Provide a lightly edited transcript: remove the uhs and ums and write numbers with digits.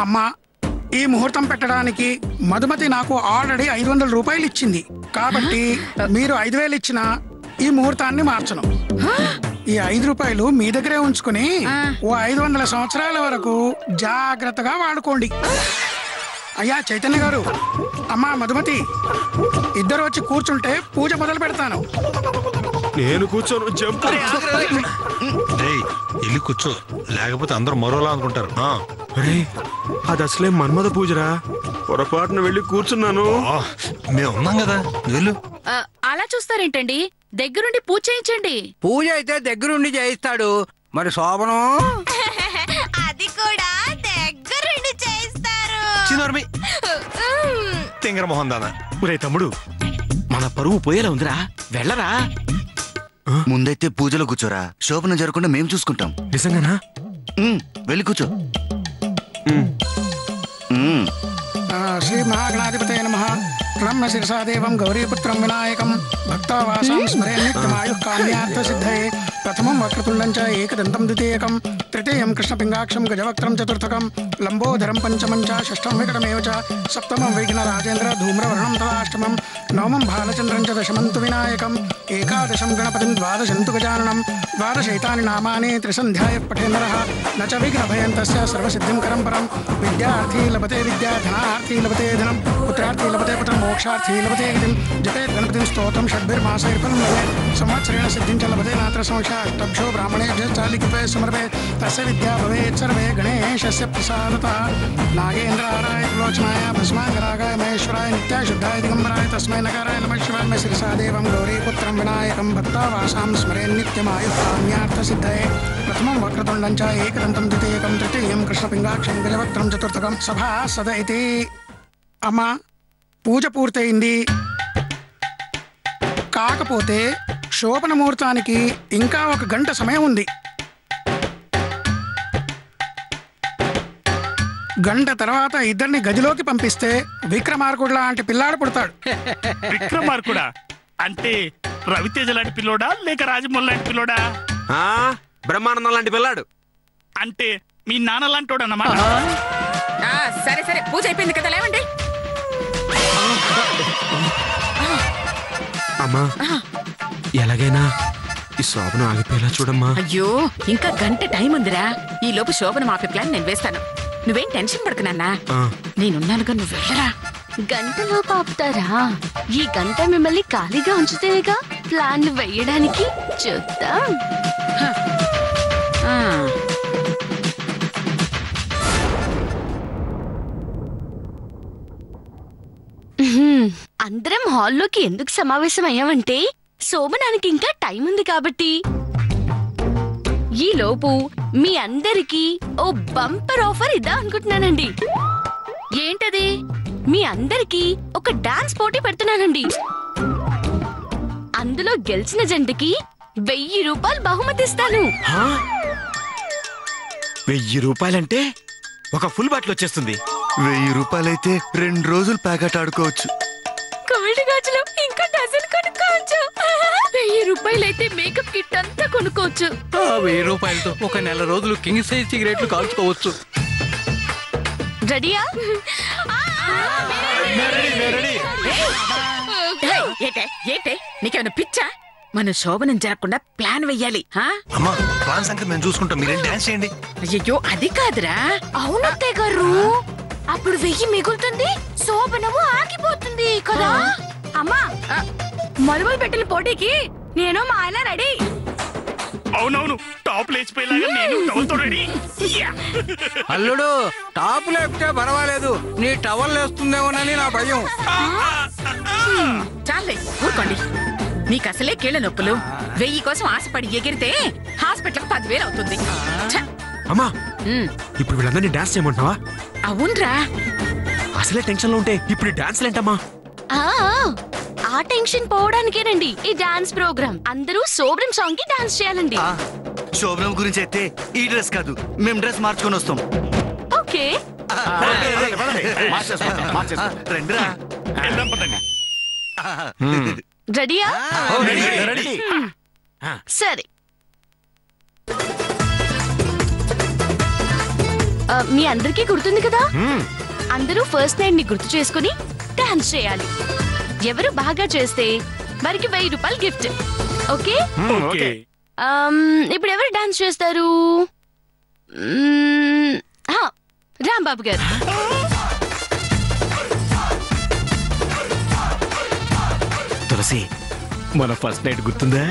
అమ్మా, ఈ ముహూర్తం పెట్టడానికి మధుమతి నాకు ఆల్రెడీ 500 రూపాయలు ఇచ్చింది. కాబట్టి మీరు 5000 ఇచ్చినా ఈ ముహూర్తాన్ని మార్చను. ఈ 5 రూపాయలు మీ దగ్గరే ఉంచుకుని ఓ 500 సంవత్సరాల వరకు జాగ్రత్తగా వాడుకోండి. అయ్యా చైతన్య గారు, అమ్మా మధుమతి, ఇద్దరు వచ్చి కూర్చుంటే పూజ మొదలు పెడతాను. నేను కూర్చోను. ఇల్లు కూర్చో, లేకపోతే అందరూ మరోలా అనుకుంటారు. అది అసలే మన్మథ పూజరా, పొరపాటున వెళ్ళి కూర్చున్నాను. మేము ఉన్నాం కదా, వెళ్ళు. అలా చూస్తారేంటండి, దగ్గరుండి పూజ చేయించండి. పూజ అయితే దగ్గరుండి చేయిస్తాడు, మరి శోభనం అది కూడా దగ్గరుండి చేయిస్తారు. తింగర మొహం దానా. ఒరే తమ్ముడు, మన పరువు పోయేలా ఉందిరా, వెళ్ళరా. ముందైతే పూజలో కూర్చోరా, శోభనం జరగకుండా మేము చూసుకుంటాం. నిజంగానా? వెళ్ళి కూర్చో. శ్రీ మహాగణాధిపతయ నమః. బ్రహ్మ శిరసాదేవం గౌరీపుత్రం వినాయకం భక్తావాసం స్మరే నిత్యమాయుః కామ్యార్థ సిద్ధయే. ప్రథమం వక్రతుండం చ ఏకదంతం ద్వితీయకం తృతీయం కృష్ణపింగాక్షం గజవక్త్రం చతుర్థకం లంబోదరం పంచమం చ షష్ఠం వికటమేవ చ సప్తమం వైఘ్న రాజేంద్ర ధూమ్రవర్ణం తదాష్టమం నవమం బాలచంద్రం చ దశమం తు వినాయకం ఏకాదశం గణపతిం ద్వాదశం తు గజాననం ద్వాదశైతాని నామాని త్రిసంధ్యాయ పఠే నరః న చ విఘ్నభయం తస్య సర్వసిద్ధిం కరం పరం. విద్యార్థీ లభతే విద్యా, ధనార్థీ లభతే ధనం, పుత్రార్థీ లభతే పుత్రం, మోక్షార్థీ లభతే గతిం. జపేత్ గణపతిం స్తోత్రం షడ్భిర్మాసైర్ఫలం లభేత్. సంవత్సరేణ సిద్ధిం చ లభతే నాత్ర సంశయः. అష్టభ్యో బ్రాహ్మణేభ్యः చాలికృపే సమర్పేత్. తస్య విద్యా భవేత్ సర్వే గణేశస్య ప్రసాదతః. నాగేంద్రారాయ త్రిలోచనాయ భస్మాంగరాగాయ మహేశ్వరాయ నిత్యాయ శుద్ధాయ దిగంబరాయ తస్మై నకారాయ నమః శివాయ. శిరసాదేవం గౌరీపుత్రం వినాయకం భక్తావాసాం స్మరే నిత్యమాయుః కామ్యార్థ సిద్ధయే. ప్రథమం వక్రతుండం చ ఏకదంతం ద్వితీయకం తృతీయం కృష్ణపింగాక్షం గజవక్త్రం చతుర్థకం సభా సద ఇతి. అమ్మా, పూజ పూర్తయింది. కాకపోతే శోభన ముహూర్తానికి ఇంకా 1 గంట సమయం ఉంది. గంట తర్వాత ఇద్దరిని గదిలోకి పంపిస్తే విక్రమార్కుడు లాంటి పిల్లాడు పుడతాడు. విక్రమార్కుడా అంటే రవితేజ లాంటి పిల్లోడా లేక రాజమౌళి లాంటి పిల్లోడా? బ్రహ్మానందం లాంటి పిల్లాడు. అంటే మీ నాన్న లాంటోడు అన్నమాట. సరే సరే, పూజ అయిపోయింది కదా, లేవండి. అమ్మా, ఎలాగైనా ఈ శోభనం ఆగిపోయేలా చూడమ్మా. అయ్యో, ఇంకా గంట టైం ఉందిరా. ఈ లోపు శోభనం ఆపే ప్లాన్ నేను వేస్తాను. నువ్వేం టెన్షన్ పడకు నాన్న, నేనున్నానుగా, నువ్వు వెళ్ళరా. గంటలో పాపుతారా? ఈ గంట మిమ్మల్ని ఖాళీగా ఉంచుతేగా ప్లాన్లు వేయడానికి. చూద్దాం. అందరం హాల్లోకి ఎందుకు సమావేశం అయ్యామంటే శోభనానికి ఇంకా టైం ఉంది కాబట్టి. ఈ లోపు మీ అందరికీ ఓ బంపర్ ఆఫర్ ఇద్దాం అనుకుంటున్నానండి. ఏంటది? మీ అందరికీ ఒక డాన్స్ పోటీ పెడుతున్నానండి. అందులో గెలిచిన జంటకి 1000 రూపాయలు బహుమతి ఇస్తాను. 1000 రూపాయలంటే ఒక ఫుల్ బాటిల్ వచ్చేస్తుంది. 1000 రూపాయలైతే 2 రోజులు ప్యాకెట్ ఆడుకోవచ్చు. గోల్డ్ గాజులు ఇంకా డజన్ కొనుక్కోవచ్చు. 1000 రూపాయలైతే మేకప్ కిట్ అంతా కొనుక్కోవచ్చు. 1000 రూపాయలతో 1 నెల రోజులు కింగ్ సైజ్ సిగరెట్లు కాల్చుకోవచ్చు. రెడీయా? ఏంటే నీకేమైనా పిచ్చా? మన శోభనం జరగకుండా ప్లాన్ వెయ్యాలి. అమ్మా, ప్లాన్ సంగతి మేము చూసుకుంటాం, మీరేం డాన్స్ చేయండి. అయ్యో, అది కాదురా. అవునత్తయ్య గారు, అప్పుడు 1000 మిగులుతుంది, శోభనము ఆగిపోతుంది కదా. అమ్మా, మరుమలు పెట్టిన పోటీకి నేను మా ఆయన రెడీ. అవునవును, టాప్ లేచిపోయేలాగా నేను టవల్తో రెడీ. అల్లుడు, టాప్ లేపితే పర్వాలేదు, నీ టవల్ లేస్తుందేమోనని నా భయం. చాలే, ఊరుకోండి. నీకు అసలే కీళ్ళ నొప్పులు. 1000 కోసం ఆశపడి ఎగిరితే హాస్పిటల్ 10,000 అవుతుంది. అమ్మా, ఇప్పుడు వీళ్ళందరినీ డాన్స్ చేయమంటున్నావా? అవునరా. అసలే టెన్షన్ లో ఉంటే ఇప్పుడు డాన్స్ లేంటమ్మా? ఆ టెన్షన్ పోవడానికేనండి ఈ డాన్స్ ప్రోగ్రామ్. అందరూ శోభనం సాంగ్ కి డాన్స్ చేయాలండి. శోభనం గురించి అయితే ఈ డ్రెస్ కాదు, మేము డ్రెస్ మార్చుకొని వస్తాం. ఓకే, రండిరా. రెడీయా? సరే. మీ అందరికీ గుర్తుంది కదా? అందరూ ఫస్ట్ నైట్ ని గుర్తు చేసుకుని డాన్స్ చేయాలి. ఎవరు బాగా చేస్తే వారికి 1000 రూపాయలు గిఫ్ట్. ఓకే? ఓకే. ఇప్పుడు ఎవరు డాన్స్ చేస్తారు? రాంబాబు గారు. తులసి, మన ఫస్ట్ నైట్ గుర్తుందా?